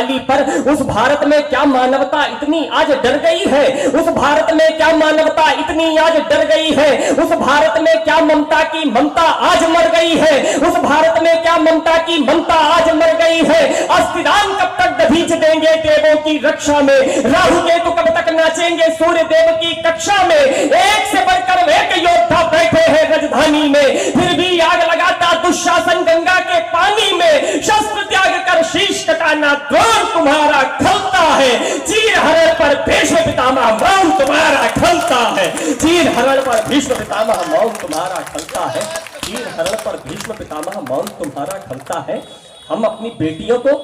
गाली पर। उस भारत में क्या मानवता इतनी आज डर गई है, उस भारत में क्या मानवता इतनी आज डर गई है, उस भारत में क्या ममता की ममता आज मर गई है, उस भारत में क्या ममता की ममता आज मर गई है। अस्थिदान कब तक दबीच देंगे देवों की रक्षा में, राहु केतु कब तक नाचेंगे सूर्य देव की कक्षा में। एक से बढ़कर एक योद्धा बैठे हैं राजधानी में, फिर भी आग लगाता दुशासन गंगा के पानी में। शस्त्र त्याग कर शीश कटाना द्रोण तुम्हारा खलता है, चीर हरण पर भीष्म पितामह मौन तुम्हारा खलता है, चीर हरण पर भीष्म पितामह मौन तुम्हारा खलता है, चीर हरण पर भीष्म पितामह मौन तुम्हारा खलता है। हम अपनी बेटियों को,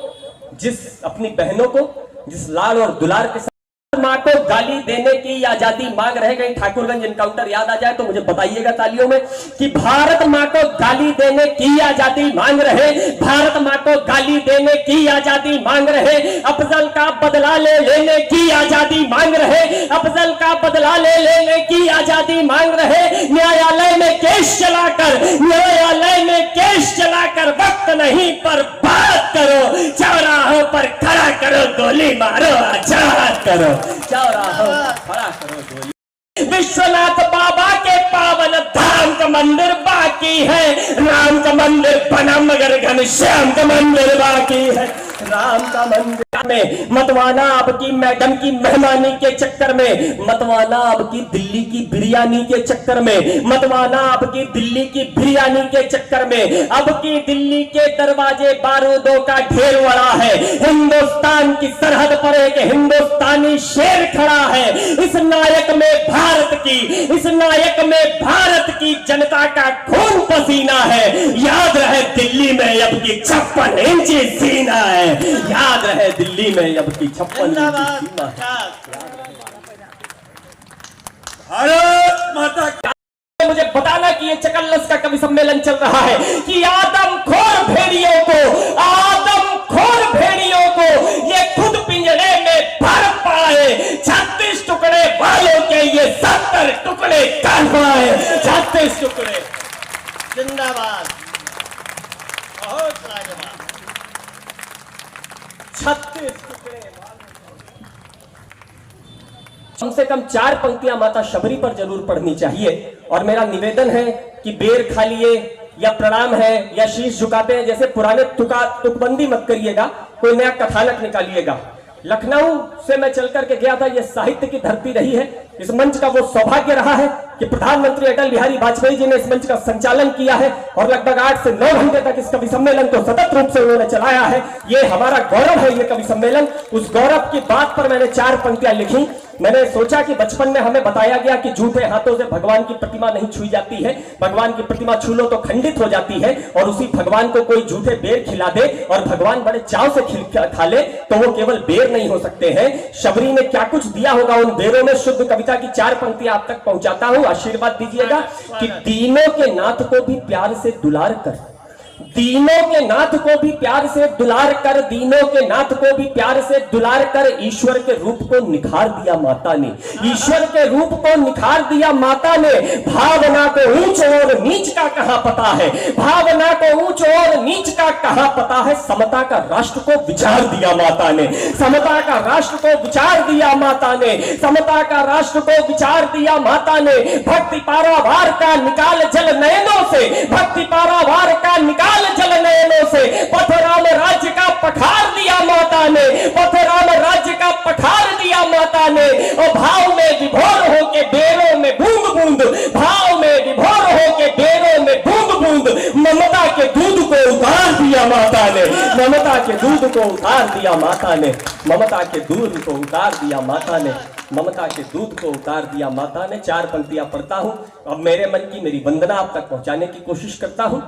अपनी बहनों को जिस लाड़ और दुलार के मां को गाली देने की आजादी मांग रहे। कहीं ठाकुरगंज एनकाउंटर याद आ जाए तो मुझे बताइएगा तालियों में कि भारत मां को गाली देने की आजादी मांग रहे, भारत मां को गाली देने की आजादी मांग रहे, अफजल का बदला ले लेने की आजादी मांग रहे, अफजल का बदला ले लेने की आजादी मांग रहे। न्यायालय में केस चलाकर, न्यायालय में केस चलाकर वक्त नहीं पर बात करो, चौराहों पर खड़ा करो गोली मारो आजाद करो, चौराहों खड़ा करो गोली। विश्वनाथ बाबा के पावन धाम का मंदिर बाकी है, राम का मंदिर बना मगर घनश्याम का मंदिर बाकी है। राम का मंदिर में मतवाना आपकी मैडम की मेहमानी के चक्कर में, मतवाना आपकी दिल्ली की बिरयानी के चक्कर में, मतवाना आपकी दिल्ली की बिरयानी के चक्कर में। अब की दिल्ली के दरवाजे बारूदों का ढेर बड़ा है, हिंदुस्तान की सरहद पर एक हिंदुस्तानी शेर खड़ा है। इस नायक में भारत की, इस नायक में भारत की जनता का खून पसीना है। याद रहे दिल्ली में अब की 56 इंची सीना है, याद रहे दिल्ली में अब की 56 इंची सीना है। भारत माता का मुझे बताना कि ये चकल्लस का कवि सम्मेलन चल रहा है कि आदमखोर भेड़ियों को, आदमखोर भेड़ियों को ये खुद पिंजरे में भर पाए, 36 टुकड़े वालों के ये 70 टुकड़े कर पाए, 36 टुकड़े। जिंदाबाद, बहुत लाजवाब, 36 टुकड़े। कम से कम 4 पंक्तियां माता शबरी पर जरूर पढ़नी चाहिए। और मेरा निवेदन है कि बेर खा लिए या प्रणाम है या शीश झुकाते हैं जैसे पुराने तुकबंदी मत करिएगा, कोई नया कथानक निकालिएगा। लखनऊ से मैं चल करके गया था, यह साहित्य की धरती रही है। इस मंच का वो सौभाग्य रहा है कि प्रधानमंत्री अटल बिहारी वाजपेयी जी ने इस मंच का संचालन किया है और लगभग 8 से 9 घंटे तक इस कवि सम्मेलन को सतत रूप से उन्होंने चलाया है। ये हमारा गौरव है, ये कवि सम्मेलन। उस गौरव की बात पर मैंने 4 पंक्तियां लिखी। मैंने सोचा कि बचपन में हमें बताया गया कि झूठे हाथों से भगवान की प्रतिमा नहीं छुई जाती है, भगवान की प्रतिमा छू लो तो खंडित हो जाती है, और उसी भगवान को कोई झूठे बेर खिला दे और भगवान बड़े चाव से खा ले तो वो केवल बेर नहीं हो सकते हैं। शबरी ने क्या कुछ दिया होगा उन बेरों में। शुद्ध कविता की 4 पंक्तियां आप तक पहुंचाता हूं, आशीर्वाद दीजिएगा कि दीनों के नाथ को भी प्यार से दुलार कर, दीनों के नाथ को भी प्यार से दुलार कर, दीनों के नाथ को भी प्यार से दुलार कर। ईश्वर के रूप को निखार दिया माता ने, ईश्वर के रूप को निखार दिया माता ने। भावना को ऊंच और नीच का कहां पता है, भावना को ऊंच और नीच का कहां पता है। समता का राष्ट्र को विचार दिया माता ने, समता का राष्ट्र को विचार दिया माता ने, समता का राष्ट्र को विचार दिया माता ने। भक्ति पारावार का निकाल जल नयनों से, भक्ति पारावार का निकाल जल नयनों से। पथराम राज्य का पठार दिया माता ने, पथराम राज्य का पठार दिया माता ने। और भाव में विभोर होके बेरों में बूंद बूंद, भाव में विभोर होके बेरों में बूंद बूंद ममता के दूध को उतार दिया माता ने, ममता के दूध को उतार दिया माता ने, ममता के दूध को उतार दिया माता ने, ममता के दूध को उतार दिया माता ने। 4 पंक्तियां पढ़ता हूं। अब मेरे मन की मेरी वंदना आप तक पहुंचाने की कोशिश करता हूं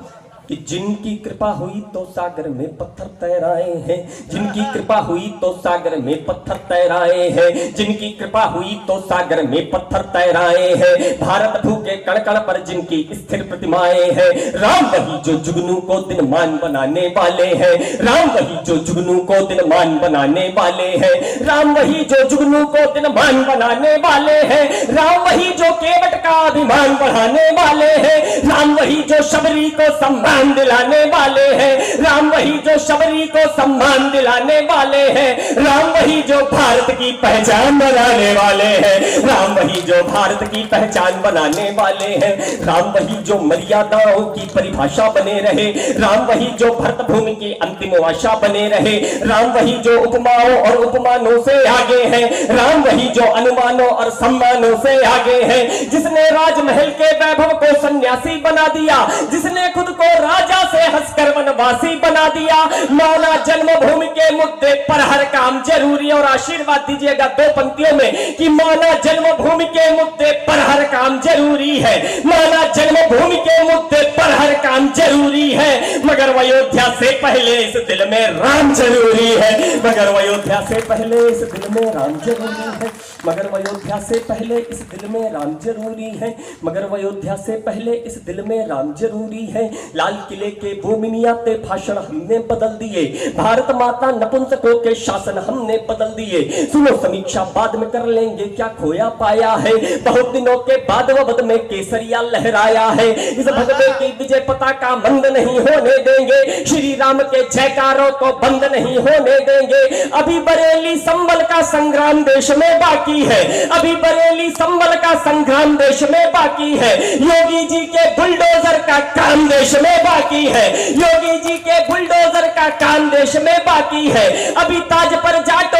कि जिनकी कृपा हुई तो सागर में पत्थर तैराए हैं, जिनकी कृपा हुई तो सागर में पत्थर तैराए हैं, जिनकी कृपा हुई तो सागर में पत्थर तैराए हैं। भारत भू के कण कण पर जिनकी स्थिर प्रतिमाएं हैं। राम वही जो जुगनू को दिनमान बनाने वाले हैं, राम वही जो जुगनू को दिनमान बनाने वाले हैं, राम वही जो जुगनू को दिनमान बनाने वाले हैं, राम वही जो केवट का अभिमान बढ़ाने वाले हैं, राम वही जो शबरी को सम्मान पहचान दिलाने वाले हैं। राम वही जो शबरी को सम्मान दिलाने वाले हैं। राम वही जो भारत की पहचान बनाने वाले हैं। राम वही जो भारत की पहचान बनाने वाले हैं। राम वही जो मर्यादाओं की परिभाषा बने रहे। राम वही जो भरत भूमि की अंतिम आशा बने रहे। राम वही जो उपमाओं और उपमानों से आगे है। राम वही जो अनुमानों और सम्मानों से आगे है। जिसने राजमहल के वैभव को सन्यासी बना दिया, जिसने खुद को राजा से हंसकर वनवासी बना दिया। मौला जन्मभूमि के मुद्दे पर हर काम जरूरी है। और आशीर्वाद दीजिएगा 2 पंक्तियों में कि मौला जन्मभूमि के मुद्दे पर हर काम जरूरी है। मौला जन्मभूमि के मुद्दे पर हर काम जरूरी है, मगर अयोध्या से पहले इस दिल में राम जरूरी है। मगर अयोध्या से पहले इस दिल में राम जरूरी है। मगर अयोध्या से पहले इस दिल में राम जरूरी है। मगर अयोध्या से पहले इस दिल में राम जरूरी है। लाल किले के वो मिनियाते भाषण हमने बदल दिए। भारत माता नपुंसकों के शासन हमने बदल दिए। सुनो समीक्षा बाद में कर लेंगे, क्या खोया पाया है। बहुत दिनों के बाद वध में केसरिया लहराया है। इस भगवे की विजय पताका मंद नहीं होने देंगे। श्री राम के जयकारों को बंद नहीं होने देंगे। अभी बरेली संभल का संग्राम देश में बाकी है। अभी बरेली संभल का संग्राम देश में बाकी है। योगी जी के बुलडोजर का काम देश में बाकी है। योगी जी के बुलडोजर का काम देश में बाकी है। अभी ताज पर जाटो